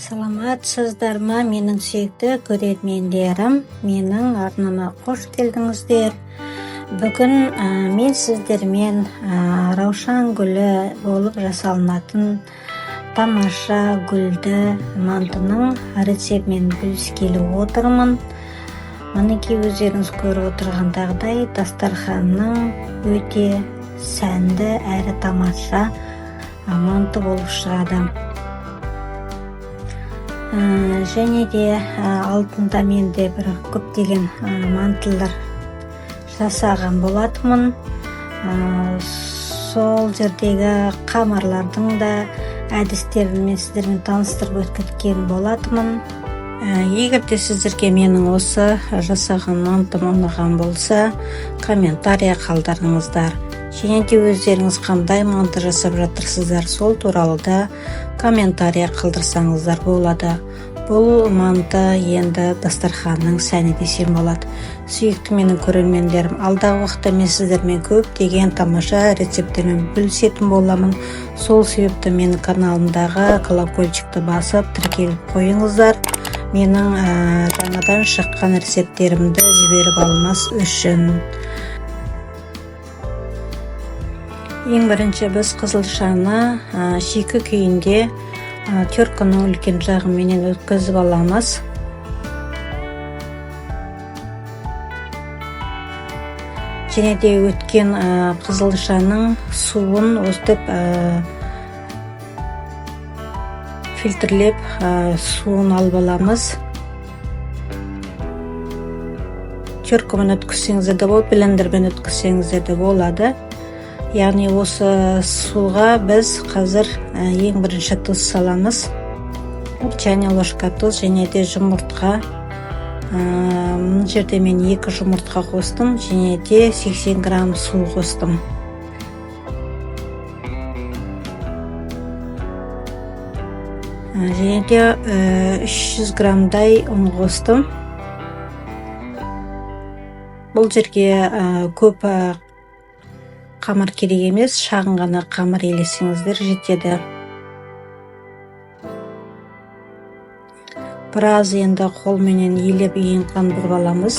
Саламатсыздар ма, менің сүйікті көрермендерім? Менің арнама қош келдіңіздер. Бүгін мен сіздермен раушан гүлі болып жасалынатын тамаша гүлді мантының рецептімен бөліскелі отырмын. Мінекей өздеріңіз көріп отырғандағыдай дастарханның өте сәнді әрі тамаша манты болып шығады. Және де алдында менде бір көптеген мантылар жасаған болатымын. Сол жердегі қамырлардың да әдістерін мен сіздермен таныстырып өткен болатымын. Егер де сіздерге менің осы жасаған мантым ұнаған болса, комментария қалдырыңыздар. Және де өздеріңіз қандай манты жасап жатырсыздар, сол туралы да комментария қалдырсаңыздар болады. Бұл манты енді дастарханның сәні десем болады. Сүйікті менің көрермендерім, алдағы уақытта мен сіздермен көптеген тамаша рецепттермен бөлісетін боламын. Сол себепті менің каналымдағы колокольчикті басып тіркеліп қойыңыздар. Менің жаңадан шыққан рецепттерімді жіберіп алмас үшін. Ең бірінші біз қызылшаны шикі күйінде терканың үлкен жағыменен өткізіп аламыз. Және де өткен қызылшаның суын өстіп фильтрлеп суын алып аламыз. Теркамен өткізсеңіз де болады, блендермен өткізсеңіз де болады. Яғни осы суға біз қазір ең бірінші тұз саламыз. Чайный ложка тұз және де жұмыртқа. Бұл жерде мен 2 жұмыртқа қостым және де 80 грамм су қостым. Және де 300 граммдай ұн қостым. Бұл жерге көп қамыр керек емес, шағын ғана қамыр елесеңіздер жетеді. Біраз енді қолменен елеп қандырып аламыз.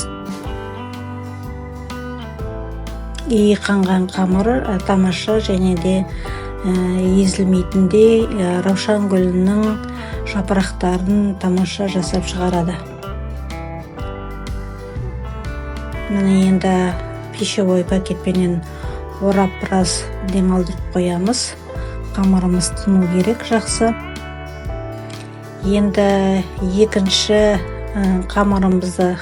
Қанған қамыр тамаша және де езілмейтіндей раушан гүлінің жапырақтарын тамаша жасап шығарады. Міне енді пищевой пакетпенен орап біраз демалдырып қоямыз. Қамырымыз тұну керек жақсы. Енді екінші қамырымызды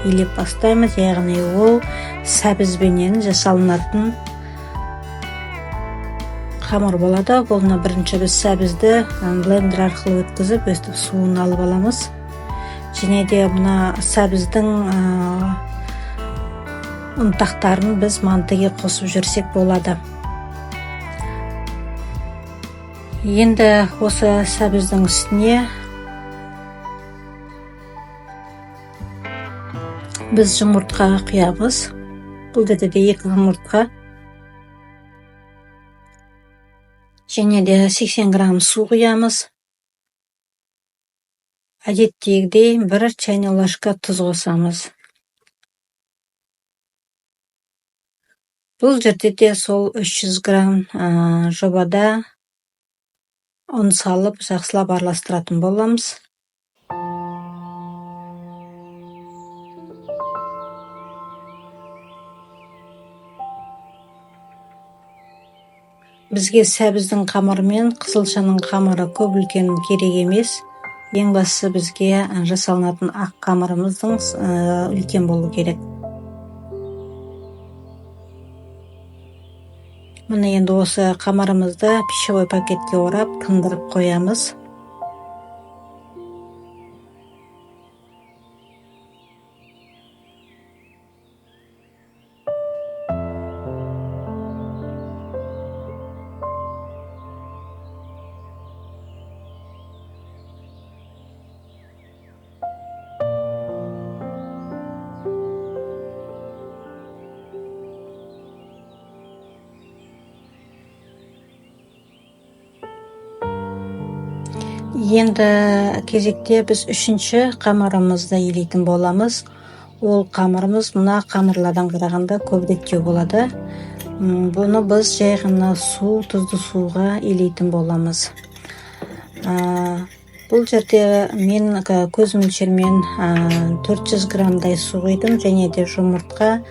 елеп бастаймыз. Яғни ол сәбізбенен жасалынатын қамыр болады. Бұны бірінші біз сәбізді блендер арқылы өткізіп, өстіп суын алып аламыз. Және де мына сәбіздің ұнтақтарын біз мантыға қосып жүрсек болады. Енді осы сәбіздің үстіне біз жұмыртқа құямыз. Бұл жерде 2 жұмыртқа. Және де 80 грамм су құямыз. Әдеттегідей 1 чайный ложка тұз қосамыз. Бұл жерде де сол 300 грамм жобада ұн салып, жақсылап араластыратын боламыз. Бізге сәбіздің қамыры мен қызылшаның қамыры көп үлкен керек емес. Ең бастысы бізге жасалынатын ақ қамырымыздың үлкен болу керек. Міне енді осы қамырымызды пищевой пакетке орап, тындырып қоямыз. Енді кезекте біз үшінші қамырымызды илейтін боламыз. Ол қамырымыз мына қамырлардан қарағанда көбіректеу болады. Бұны біз жай ғана тұзды суға илейтін боламыз. Бұл жерде мен көз мөлшермен 400 граммдай су құйдым, және де жұмыртқа,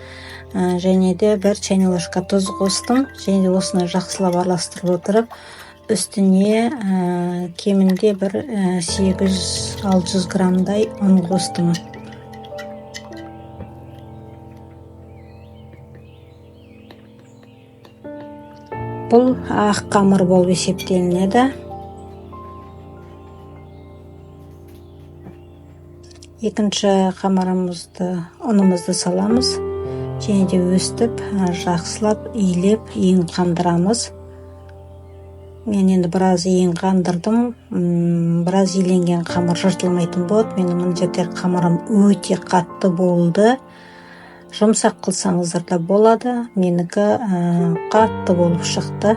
және де 1 чайный ложка тұз қостым. Және де осыны жақсылап араластырып отырып, үстіне кемінде бір 800-600 граммдай ұн қостым. Бұл ақ қамыр болып есептелінеді. Екінші ұнымызды саламыз. Және де өстіп, жақсылап иілеп, ең қандырамыз. Мен енді біраз ең қандырдым. Біраз иленген қамыр жыртылмайтын болады. Менің мына жерде қамырым өте қатты болды. Жұмсақ қылсаңыздар да болады. Менікі қатты болып шықты.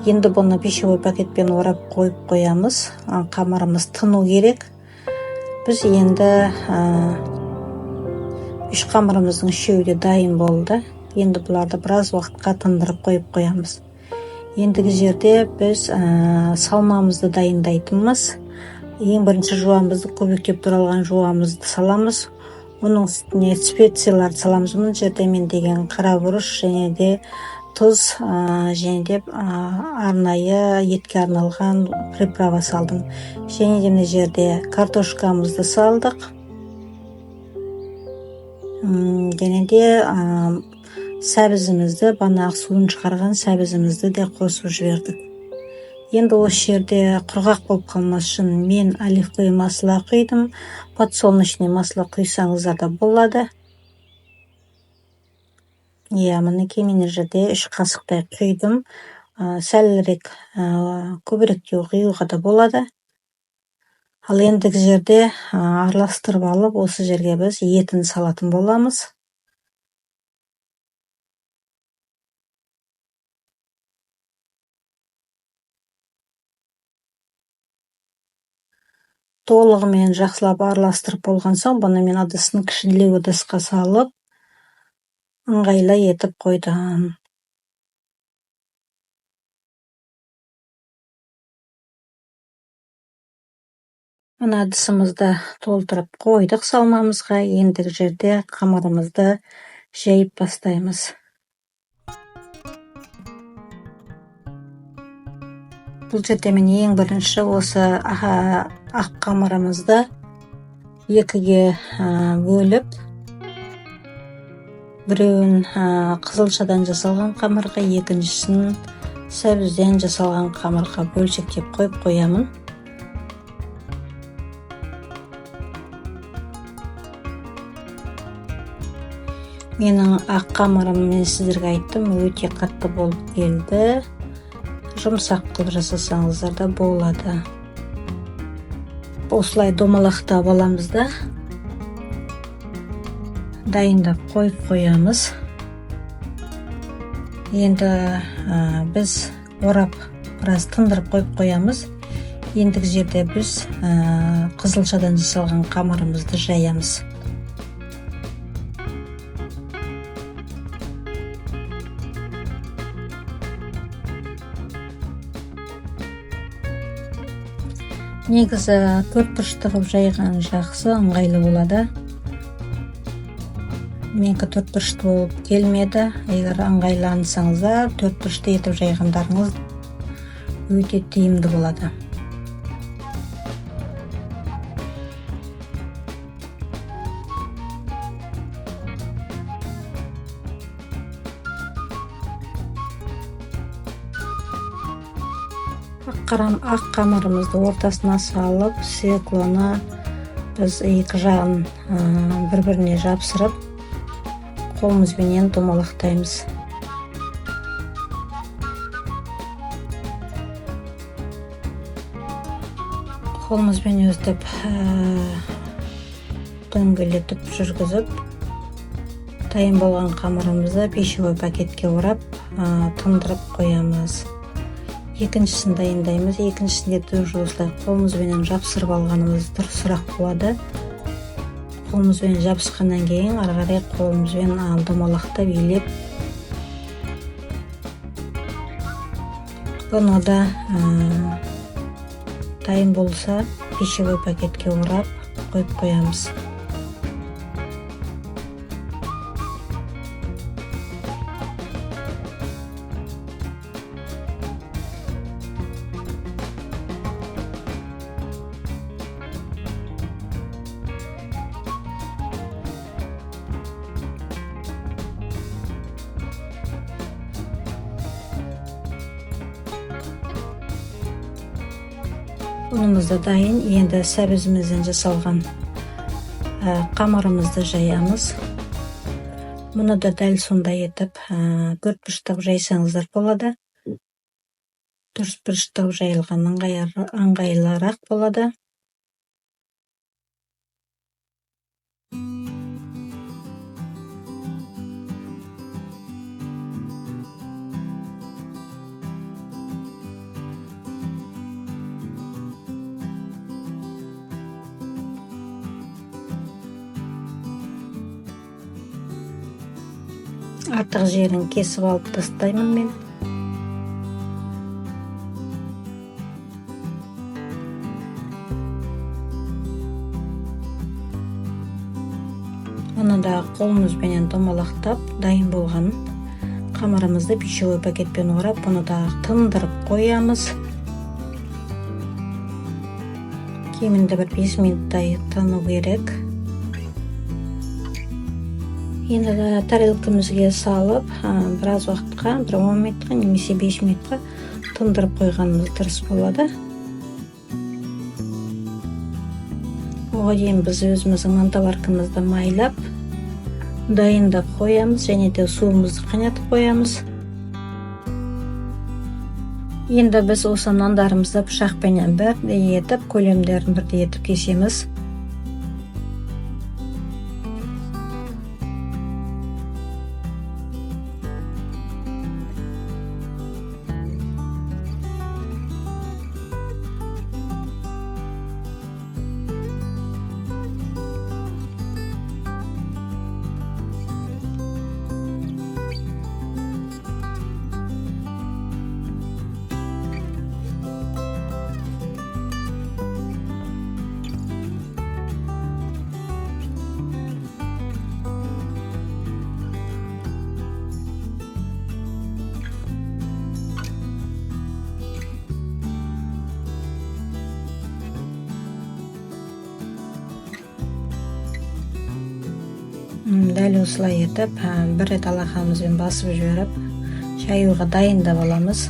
Енді бұны пищевой пакетпен орап қойып қоямыз. Қамырымыз тыну керек. Біз енді 3 қамырымыздың 3-еуі дайын болды. Енді бұларды біраз уақытқа тындырып қойып қоямыз. Ендігі жерде біз салмамызды дайындайтынбыз. Ең бірінші жуамызды, көбіктеп туралған жуамызды саламыз. Оның үстіне специяларды саламыз. Бұл жерде мен деген қарабұрыш, және де тұз, және де арнайы етке арналған приправа салдым. Және де мына жерде картошкамызды салдық. Және де сәбізімізді, банақ суын шығарған сәбізімізді де қосып жібердік. Енді осы жерде құрғақ болып қалмас үшін мен оливковое масло құйдым. Подсолнечное масло құйсаңыздар да болады. Мінекей мен жерде 3 қасықтай құйдым. Сәлірек көбіректеу құюға да болады. Ал ендігі жерде араластырып алып, осы жерге біз етін салатын боламыз. Толығымен жақсылап араластырып болған соң, бұны мен ыдыстың кішілеу ыдысқа салып, ыңғайлы етіп қойдым. Мына ыдысымызды толтырып қойдық салмамызға. Ендігі жерде қамырымызды жайып бастаймыз. Бұл жерде мен ең бірінші осы ақ қамырымызды 2-ге бөліп, біреуін қызылшадан жасалған қамырға, екіншісін сәбізден жасалған қамырға бөлшектеп қойып қоямын. Менің ақ қамырым, мен сіздерге айттым, өте қатты болып келді. Жұмсақ қылып жасасаңыздар да болады. Осылай домалақтап аламыз да дайындап қойып қоямыз. Енді біз орап біраз тындырып қойып қоямыз. Ендігі жерде біз қызылшадан жасалған қамырымызды жаямыз. Негізі 4 бұрышты қылып жайған жақсы, ыңғайлы болады. Менікі 4 бұрышты болып келмеді. Егер ыңғайлансаңыздар, 4 бұрышты етіп жайғандарыңыз өте тиімді болады. Ақ қамырымызды ортасына салып, стеклоны біз 2 жағын бір-біріне жапсырып, қолымызбенен домалақтаймыз. Қолымызбен өстіп дөңгелетіп жүргізіп, дайын болған қамырымызды пищевой пакетке орап, тындырып қоямыз. Екіншісін дайындаймыз. Екіншісінде тоже осылай қолымызбен жапсырып алғанымыз дұрысырақ болады. Қолымызбен жабысқаннан кейін ары қарай қолымызбен домалақтап илеп, бұны да дайын болса пищевой пакетке орап қойып қоямыз. Ұнымыз да дайын. Енді сәбізімізден жасалған қамырымызды жаямыз. Мұны да дәл сондай етіп 4 бұрыштап жайсаңыздар болады. 4 бұрыштап жайылған ыңғайлырақ болады. Артық жерін кесіп алып тастаймын мен. Оны да қолымызбен домалақтап, дайын болған қамырымызды пищевой пакетпен орап, оны да тындырып қоямыз. Кемінде бір 5 минуттай тыну керек. Енді тарелкамызге салып, біраз уақытқа, бір 10 минутқа немесе 5 минутқа тындырып қойғанымыз дұрыс болады. Оған дейін біз өзіміздің мантоваркамызды майлап, дайындап қоямыз, және де суымызды қайнатып қоямыз. Енді біз осы нандарымызды пышақпенен бірдей етіп, көлемдерін бірдей етіп кесеміз. Дәл осылай етіп, бір рет алақанымызбен басып жіберіп, шаюға дайындап аламыз.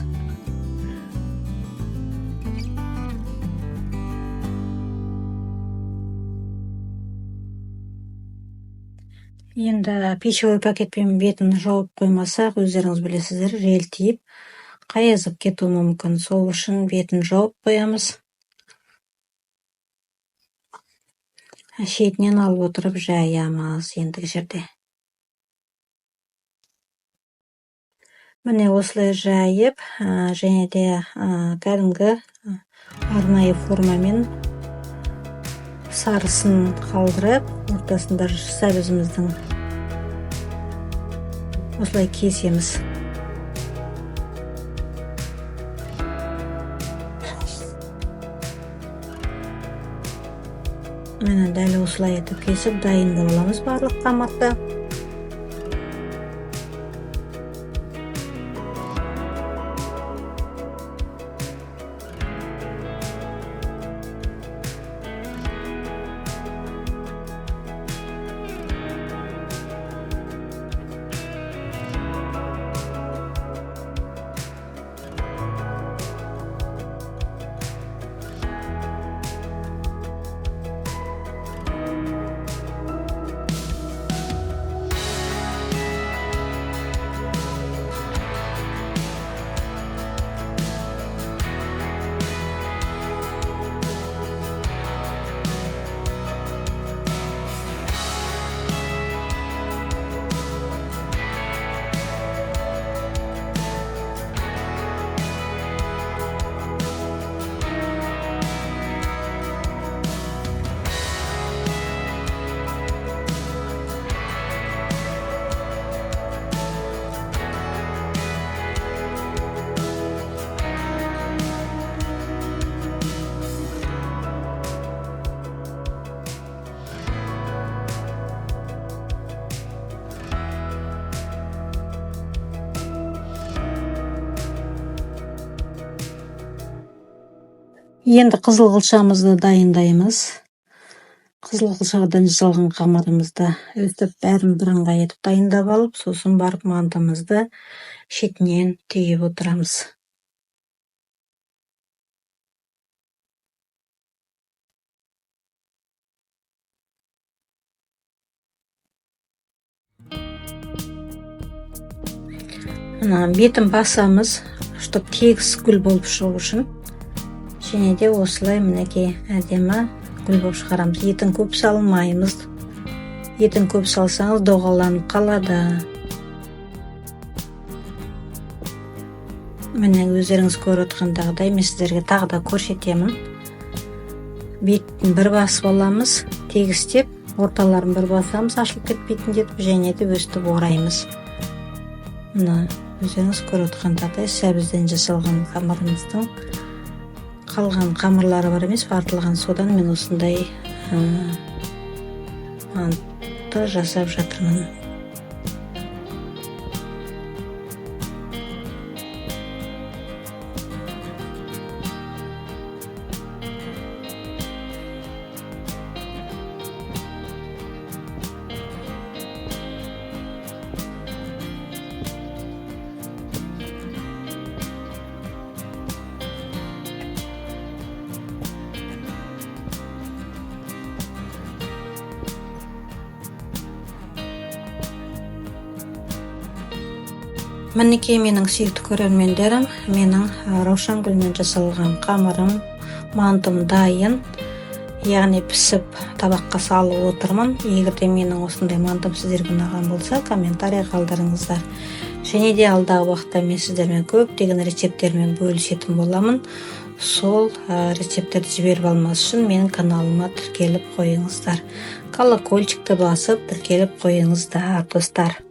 Енді пищевой пакетпен бетін жауып қоймасақ, өздеріңіз білесіздер, жел тиіп, қайызып кетуі мүмкін. Сол үшін бетін жауып қоямыз. Шетінен алып отырып жаямыз ендігі жерде. Міне осылай жайып, және де кәдімгі арнайы формамен сарысын қалдырып, ортасында сәбізіміздің осылай кесеміз. Мені дәл осылай етіп кесіп, дайындап аламыз барлық қамырды. Енді қызыл қылшамызды дайындаймыз. Қызыл қылшадан жасалған қамырымызды өстіп бәрін бірыңғай етіп дайындап алып, сосын барып мантымызды шетінен түйіп отырамыз. Бетін басамыз, чтоб тегіс гүл болып шығу үшін. Және де осылай мінекей әдемі гүл болып шығарамыз. Етін көп салмаймыз. Етін көп салсаңыз доғаланып қалады. Міне өздеріңіз көріп отырғандағыдай мен сіздерге тағы да көрсетемін. Бетін бір басып аламыз, тегістеп, орталарын бір басамыз, ашылып кетпейтін етіп, және де өстіп ораймыз. Мына өздеріңіз көріп отырғандағыдай сәбізден жасалған қамырымыздың қалған қамырлары бар емес, артылған содан мен осындай мантты жасап жатырмын. Мінекей менің сүйікті көрермендерім, менің раушан гүлмен жасалған қамырым, мантым дайын, яғни пісіп табаққа салып отырмын. Егер де менің осындай мантым сіздерге ұнаған болса, комментарий қалдырыңыздар. Және де алдағы уақытта мен сіздермен көптеген рецепттермен бөлісетін боламын. Сол рецепттерді жіберіп алмас үшін менің каналыма тіркеліп қойыңыздар. Колокольчикті басып тіркеліп қойыңыздар, достар.